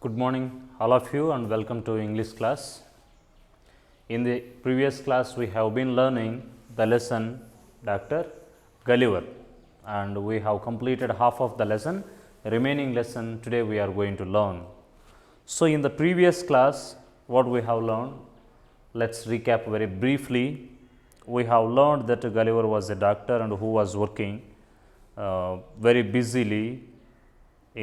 Good morning all of you and welcome to English class. In the previous class we have been learning the lesson Dr. Gulliver and we have completed half of the lesson. The remaining lesson today we are going to learn. So, in the previous class what we have learned, let us recap very briefly. We have learned that Gulliver was a doctor and who was working very busily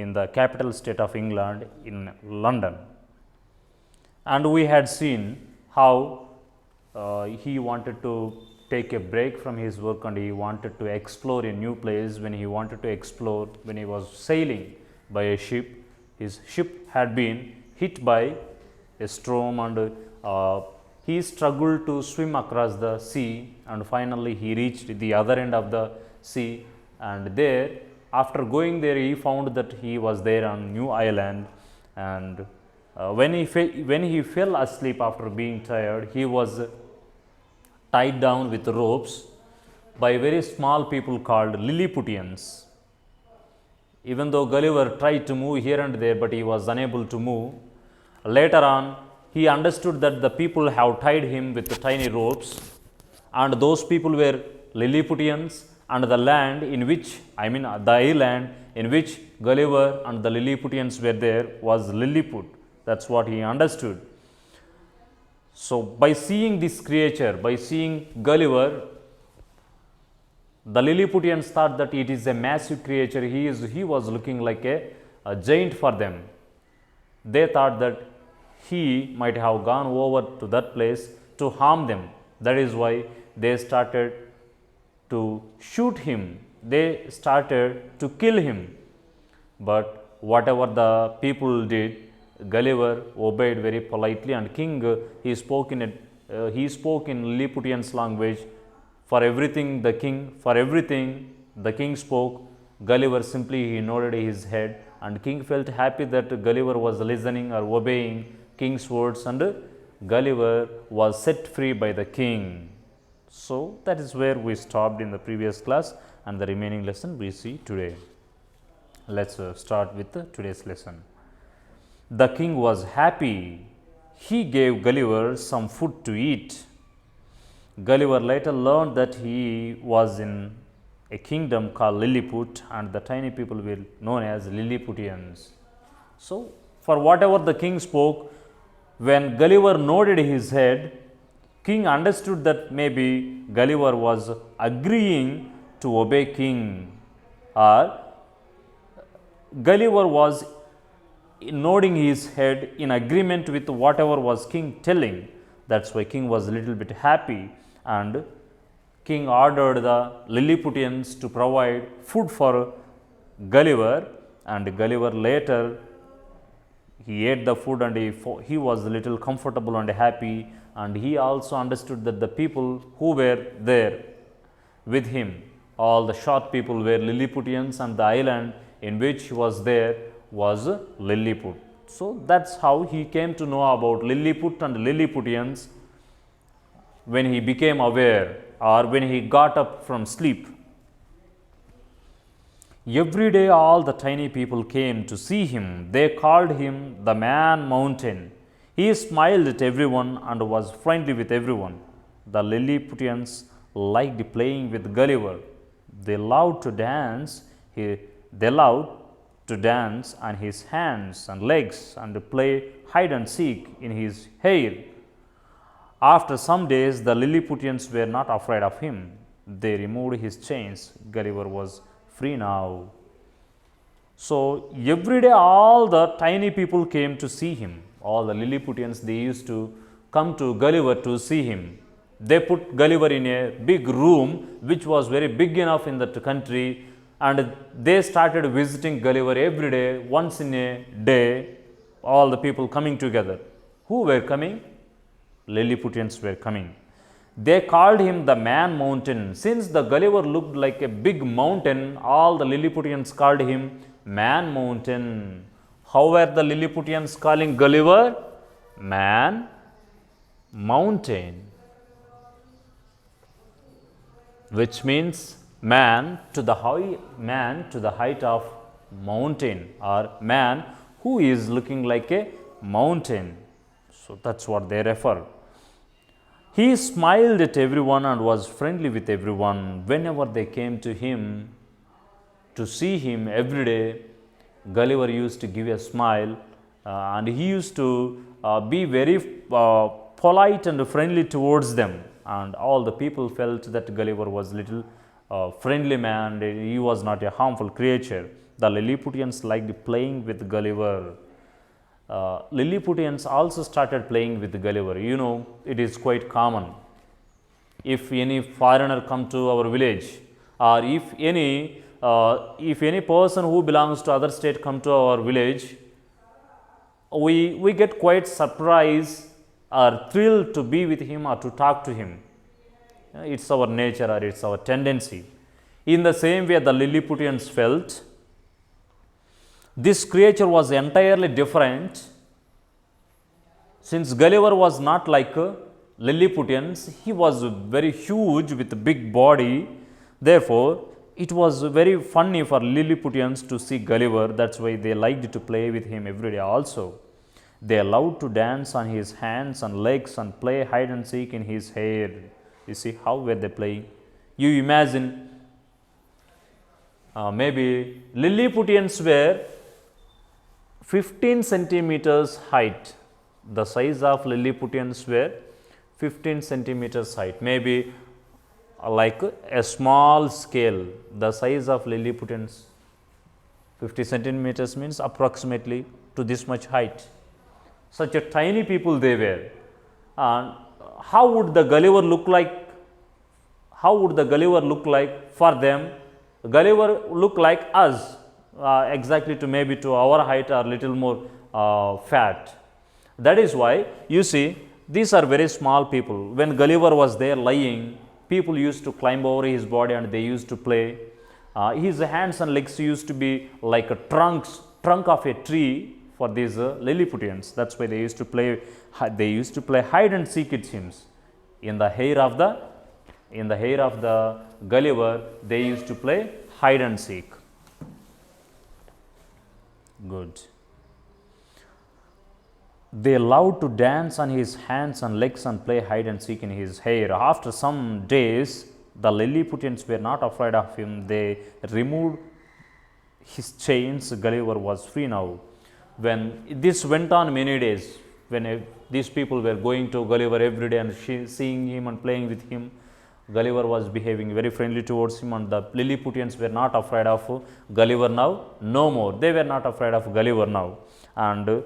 in the capital state of England in London. And we had seen how he wanted to take a break from his work and he wanted to explore a new place. When he wanted to explore, when he was sailing by a ship, his ship had been hit by a storm and he struggled to swim across the sea and finally he reached the other end of the sea, and there after going there he found that he was there on new island, and when he fell asleep after being tired, he was tied down with ropes by very small people called Lilliputians. Even though Gulliver tried to move here and there, but he was unable to move. Later on he understood that the people have tied him with the tiny ropes, and those people were Lilliputians, and the land in which, the island in which Gulliver and the Lilliputians were there was Lilliput. That is what he understood. So, by seeing this creature, by seeing Gulliver, the Lilliputians thought that it is a massive creature. He was looking like a giant for them. They thought that he might have gone over to that place to harm them. That is why they started to shoot him. They started to kill him. But whatever the people did, Gulliver obeyed very politely, and king he spoke in Lilliputians language. For everything the king spoke, Gulliver simply he nodded his head, and king felt happy that Gulliver was listening or obeying king's words, and Gulliver was set free by the king. So, that is where we stopped in the previous class, and the remaining lesson we see today. Let us start with today's lesson. The king was happy. He gave Gulliver some food to eat. Gulliver later learned that he was in a kingdom called Lilliput, and the tiny people were known as Lilliputians. So, for whatever the king spoke, when Gulliver nodded his head, king understood that maybe Gulliver was agreeing to obey king, or Gulliver was nodding his head in agreement with whatever was king telling. That is why king was a little bit happy, and king ordered the Lilliputians to provide food for Gulliver, and Gulliver later he ate the food and he was a little comfortable and happy, and he also understood that the people who were there with him, all the short people were Lilliputians, and the island in which he was there was Lilliput. So, that is how he came to know about Lilliput and Lilliputians when he became aware or when he got up from sleep. Every day all the tiny people came to see him. They called him the Man Mountain. He smiled at everyone and was friendly with everyone. The Lilliputians liked playing with Gulliver. They loved to dance. They loved to dance on his hands and legs and play hide and seek in his hair. After some days, the Lilliputians were not afraid of him. They removed his chains. Gulliver was free now. So, every day all the tiny people came to see him. All the Lilliputians, they used to come to Gulliver to see him. They put Gulliver in a big room which was very big enough in that country, and they started visiting Gulliver every day, once in a day, all the people coming together. Who were coming? Lilliputians were coming. They called him the Man Mountain. Since the Gulliver looked like a big mountain, all the Lilliputians called him Man Mountain. How were the Lilliputians calling Gulliver? Man Mountain, which means man to the height of mountain, or man who is looking like a mountain. So that's what they refer. He smiled at everyone and was friendly with everyone. Whenever they came to him to see him every day, Gulliver used to give a smile and he used to be very polite and friendly towards them. And all the people felt that Gulliver was a little friendly man, he was not a harmful creature. The Lilliputians liked playing with Gulliver. Lilliputians also started playing with Gulliver. You know, it is quite common. If any foreigner come to our village, or if any person who belongs to other state come to our village, we get quite surprised or thrilled to be with him or to talk to him. It's our nature or it's our tendency. In the same way, the Lilliputians felt this creature was entirely different. Since Gulliver was not like Lilliputians, he was very huge with a big body. Therefore, it was very funny for Lilliputians to see Gulliver. That's why they liked to play with him every day also. They loved to dance on his hands and legs and play hide and seek in his hair. You see how were they playing? You imagine maybe Lilliputians were 15 centimeters height. The size of Lilliputians were 15 centimeters height. Maybe like a small scale, the size of Lilliputians 50 centimeters means approximately to this much height. Such a tiny people they were. And how would the Gulliver look like? How would the Gulliver look like for them? Gulliver look like us, exactly to maybe to our height or little more fat. That is why you see these are very small people. When Gulliver was there lying, people used to climb over his body and they used to play. His hands and legs used to be like a trunk of a tree for these Lilliputians. That's why they used to play. They used to play hide and seek, it seems. In the hair of the Gulliver, they used to play hide and seek. Good. They loved to dance on his hands and legs and play hide and seek in his hair. After some days, the Lilliputians were not afraid of him. They removed his chains. Gulliver was free now. When this went on many days, when these people were going to Gulliver every day and seeing him and playing with him, Gulliver was behaving very friendly towards him, and the Lilliputians were not afraid of Gulliver now, no more. They were not afraid of Gulliver now. And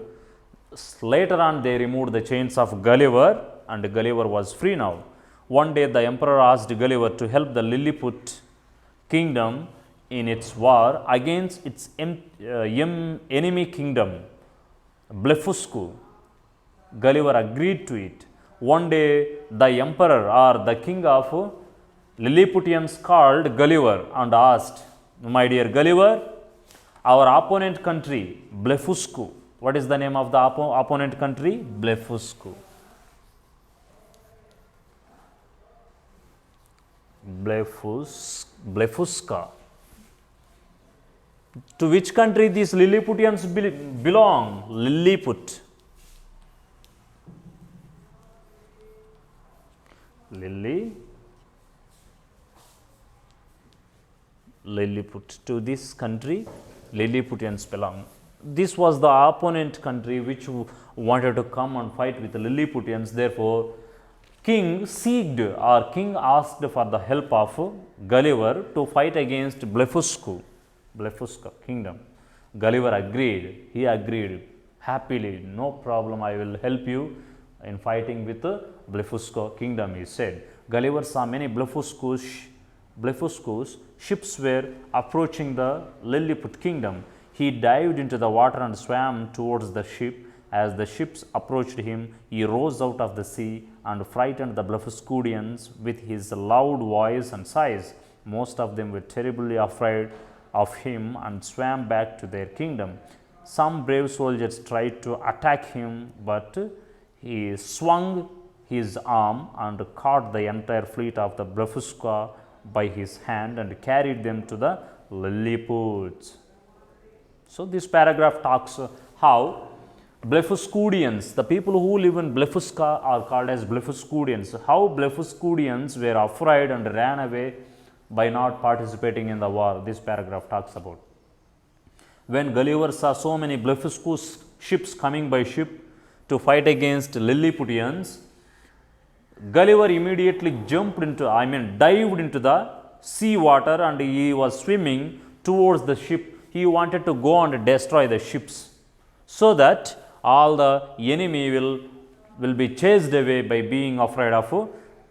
later on, they removed the chains of Gulliver, and Gulliver was free now. One day, the emperor asked Gulliver to help the Lilliput kingdom in its war against its enemy kingdom, Blefuscu. Gulliver agreed to it. One day, the emperor or the king of Lilliputians called Gulliver and asked, "My dear Gulliver, our opponent country, Blefuscu." What is the name of the opponent country? Blefuscu. Blefusca. To which country these Lilliputians belong? Lilliput. Lilliput. To this country, Lilliputians belong. This was the opponent country which wanted to come and fight with the Lilliputians. Therefore, king asked for the help of Gulliver to fight against Blefusca kingdom. Gulliver agreed. He agreed happily. No problem, I will help you in fighting with the Blefusca kingdom, he said. Gulliver saw many Blefuscu's ships were approaching the Lilliput kingdom. He dived into the water and swam towards the ship. As the ships approached him, he rose out of the sea and frightened the Blefuscudians with his loud voice and sighs. Most of them were terribly afraid of him and swam back to their kingdom. Some brave soldiers tried to attack him, but he swung his arm and caught the entire fleet of the Blefusca by his hand and carried them to the Lilliputs. So, this paragraph talks how Blefuscudians, the people who live in Blefusca are called as Blefuscudians, how Blefuscudians were afraid and ran away by not participating in the war. This paragraph talks about. When Gulliver saw so many Blefuscu ships coming by ship to fight against Lilliputians, Gulliver immediately dived into the sea water, and he was swimming towards the ship. He wanted to go and destroy the ships, so that all the enemy will be chased away by being afraid of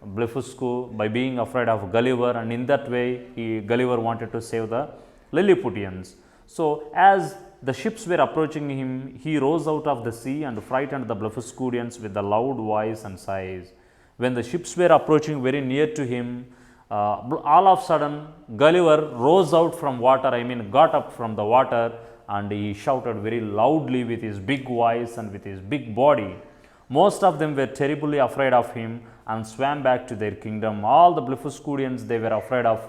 Blefuscu, by being afraid of Gulliver, and in that way Gulliver wanted to save the Lilliputians. So, as the ships were approaching him, he rose out of the sea and frightened the Blefuscudians with a loud voice and sighs. When the ships were approaching very near to him, all of a sudden Gulliver rose out from water, got up from the water, and he shouted very loudly with his big voice and with his big body. Most of them were terribly afraid of him and swam back to their kingdom. All the Blefuscudians, they were afraid of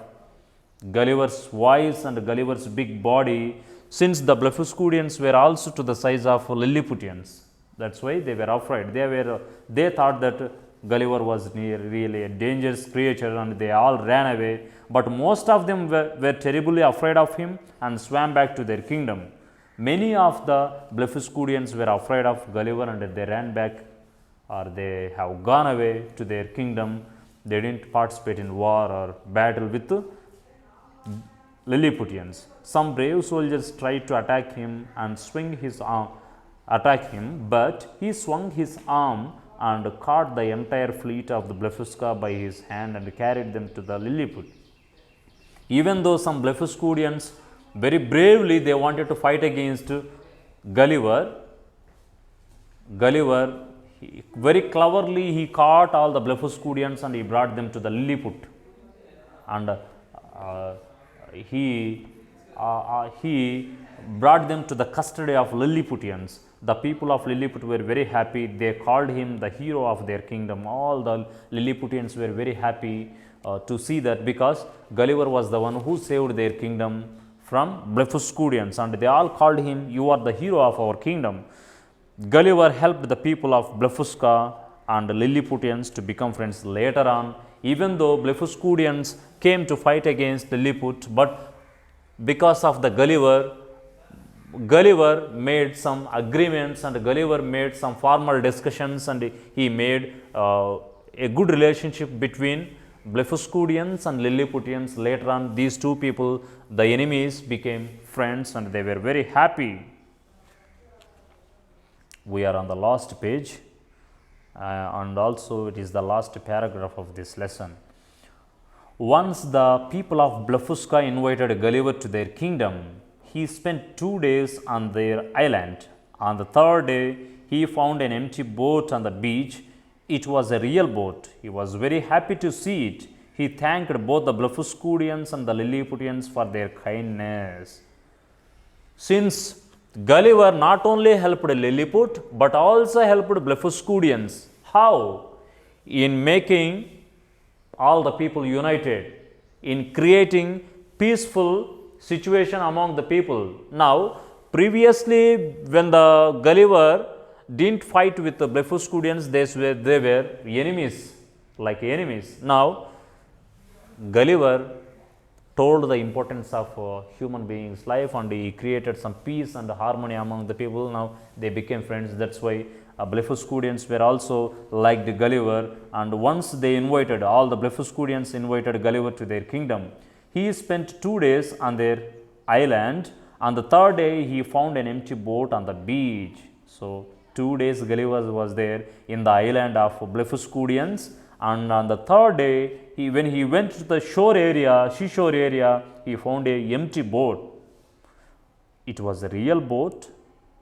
Gulliver's voice and Gulliver's big body, since the Blefuscudians were also to the size of Lilliputians. That's why they were afraid. They thought that Gulliver was really a dangerous creature, and they all ran away. But most of them were terribly afraid of him and swam back to their kingdom. Many of the Blefuscudians were afraid of Gulliver, and they ran back, or they have gone away to their kingdom. They didn't participate in war or battle with Lilliputians. Some brave soldiers tried to attack him and but he swung his arm and caught the entire fleet of the Blefusca by his hand and carried them to the Lilliput. Even though some Blefuscudians very bravely they wanted to fight against Gulliver, very cleverly he caught all the Blefuscudians and he brought them to the Lilliput, and he brought them to the custody of Lilliputians. The people of Lilliput were very happy. They called him the hero of their kingdom. All the Lilliputians were very happy to see that, because Gulliver was the one who saved their kingdom from Blefuscudians, and they all called him, "You are the hero of our kingdom." Gulliver helped the people of Blefusca and Lilliputians to become friends later on. Even though Blefuscudians came to fight against Lilliput, but because of the Gulliver made some agreements, and Gulliver made some formal discussions, and he made a good relationship between Blefuscudians and Lilliputians. Later on, these two people, the enemies, became friends, and they were very happy. We are on the last page, and also it is the last paragraph of this lesson. Once the people of Blefusca invited Gulliver to their kingdom. He spent 2 days on their island. On the third day, he found an empty boat on the beach. It was a real boat. He was very happy to see it. He thanked both the Blefuscudians and the Lilliputians for their kindness. Since Gulliver not only helped Lilliput, but also helped Blefuscudians. How? In making all the people united, in creating peaceful situation among the people. Now, previously when the Gulliver didn't fight with the Blefuscudians, they were enemies, like enemies. Now, Gulliver told the importance of human beings' life, and he created some peace and harmony among the people. Now, they became friends. That's why Blefuscudians were also liked Gulliver, and once they invited, all the Blefuscudians invited Gulliver to their kingdom. He spent 2 days on their island. On the third day, he found an empty boat on the beach. So, 2 days Gulliver was there in the island of Blefuscudians, and on the third day, when he went to the seashore area, he found an empty boat. It was a real boat.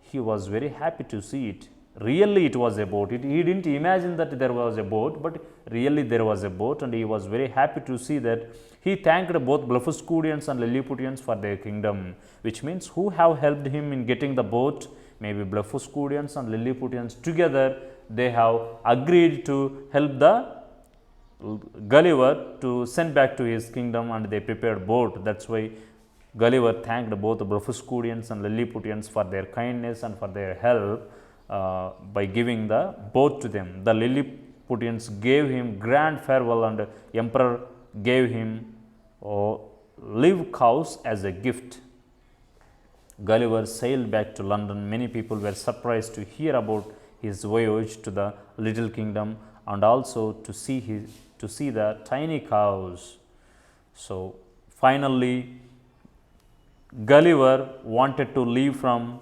He was very happy to see it. Really, it was a boat. He didn't imagine that there was a boat, but really there was a boat, and he was very happy to see that. He thanked both Blefuscudians and Lilliputians for their kingdom, which means who have helped him in getting the boat. Maybe Blefuscudians and Lilliputians together, they have agreed to help the Gulliver to send back to his kingdom, and they prepared boat. That's why Gulliver thanked both the Blefuscudians and Lilliputians for their kindness and for their help by giving the boat to them. The Lilliputians gave him grand farewell, and emperor gave him live cows as a gift. Gulliver sailed back to London. Many people were surprised to hear about his voyage to the little kingdom and also to see the tiny cows. So finally, Gulliver wanted to leave from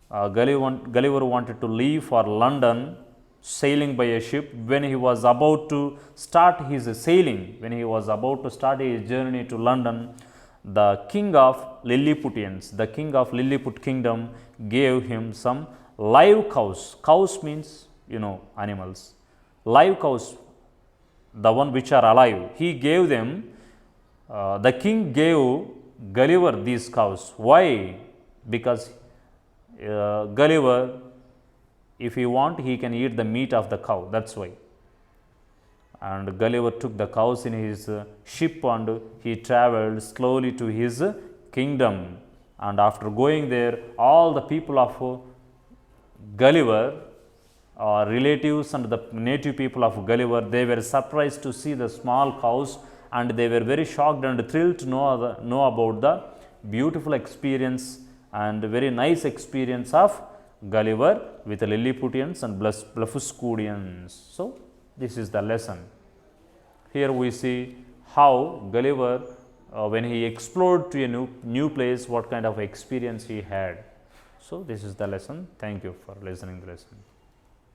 Gulliver wanted to leave for London, sailing by a ship. When he was about to start his sailing, when he was about to start his journey to London, the king of Lilliputians, the king of Lilliput kingdom, gave him some live cows. Cows means, animals. Live cows, the one which are alive. He gave them, the king gave Gulliver these cows. Why? Because Gulliver, if he want, he can eat the meat of the cow. That's why. And Gulliver took the cows in his ship, and he traveled slowly to his kingdom. And after going there, all the people of Gulliver, relatives and the native people of Gulliver, they were surprised to see the small cows, and they were very shocked and thrilled to know about the beautiful experience and very nice experience of Gulliver with the Lilliputians and Blefuscudians. So this is the lesson. Here we see how Gulliver, when he explored to a new place, what kind of experience he had. So this is the lesson. Thank you for listening to the lesson.